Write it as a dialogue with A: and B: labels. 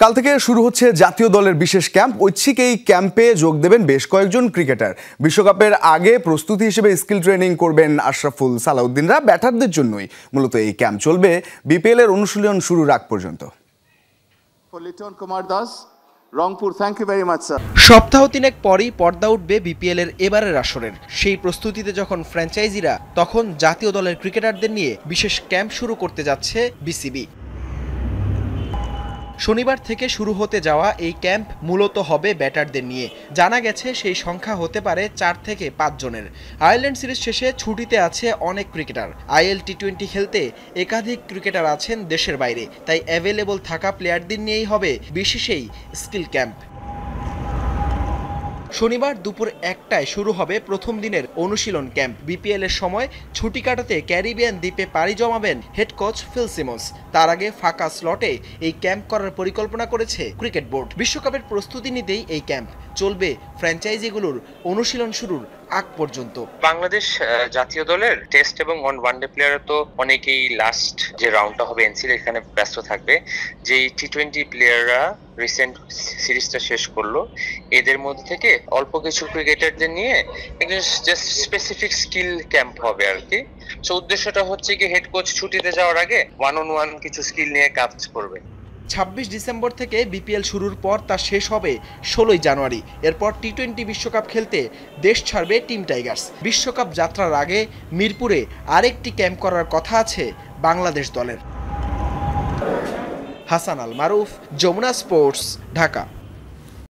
A: কাল থেকে শুরু হচ্ছে জাতীয় দলের বিশেষ ক্যাম্প। ঐচ্ছিক এই ক্যাম্পে যোগ দেবেন বেশ কয়েকজন ক্রিকেটার। বিশ্বকাপের আগে প্রস্তুতি হিসেবে স্কিল ট্রেনিং করবেন আশরাফুল, সালাউদ্দিনরা। ব্যাটারদের জন্যই মূলত এই ক্যাম্প চলবে বিপিএল এর অনুশীলন শুরুর আগ পর্যন্ত।
B: Rangpur, thank you very much sir.
C: সপ্তাহ তিনেক পরই পর্দা উঠবে বিপিএল এর এবারের আসরের। সেই প্রস্তুতিতে যখন ফ্র্যাঞ্চাইজিরা, তখন জাতীয় দলের ক্রিকেটারদের নিয়ে বিশেষ ক্যাম্প শুরু করতে যাচ্ছে বিসিবি। শনিবার থেকে শুরু হতে যাওয়া এই ক্যাম্প মূলত হবে ব্যাটারদের নিয়ে। জানা গেছে সেই সংখ্যা হতে পারে 4 থেকে 5 জনের। আয়ারল্যান্ড সিরিজ শেষে ছুটিতে আছে অনেক ক্রিকেটার। আইএল টি20 খেলতে একাধিক ক্রিকেটার আছেন দেশের বাইরে, তাই অ্যাভেলেবল থাকা প্লেয়ারদের নিয়েই হবে বিশেষ এই স্কিল ক্যাম্প। শনিবার দুপুর 1টায় শুরু হবে প্রথম দিনের অনুশীলন ক্যাম্প। বিপিএল এর সময় ছুটি কাটাতে ক্যারিবিয়ান দ্বীপে পাড়ি জমাবেন হেড কোচ ফিল সিমন্স। তার আগে ফাঁকা স্লটে এই ক্যাম্প করার পরিকল্পনা করেছে ক্রিকেট বোর্ড। বিশ্বকাপের প্রস্তুতি নিতেই এই ক্যাম্প চলবে ফ্র্যাঞ্চাইজিগুলোর অনুশীলন শুরুর আগ পর্যন্ত।
D: বাংলাদেশ জাতীয় দলের টেস্ট এবং ওয়ানডে প্লেয়ার তো অনেকেই লাস্ট যে রাউন্ডটা হবে এনসিএল এখানে ব্যস্ত থাকবে। যে টি20 প্লেয়াররা রিসেন্ট সিরিজটা শেষ করলো, এদের মধ্যে থেকে অল্প কিছু ক্রিকেটারদের নিয়ে একজন জাস্ট স্পেসিফিক স্কিল ক্যাম্প হবে আর কি। সো উদ্দেশ্যটা হচ্ছে কি হেড কোচ ছুটিতে যাওয়ার আগে 1-on-1 কিছু স্কিল নিয়ে কাজ করবে।
C: 26 ডিসেম্বর থেকে বিপিএল শুরুর পর তা শেষ হবে 16 জানুয়ারি। এরপর টি20 বিশ্বকাপ খেলতে দেশ ছাড়বে টিম টাইগার্স। বিশ্বকাপ যাত্রার আগে মিরপুরে আরেকটি ক্যাম্প করার কথা আছে বাংলাদেশ দলের। হাসান আল মারুফ, যমুনা স্পোর্টস, ঢাকা।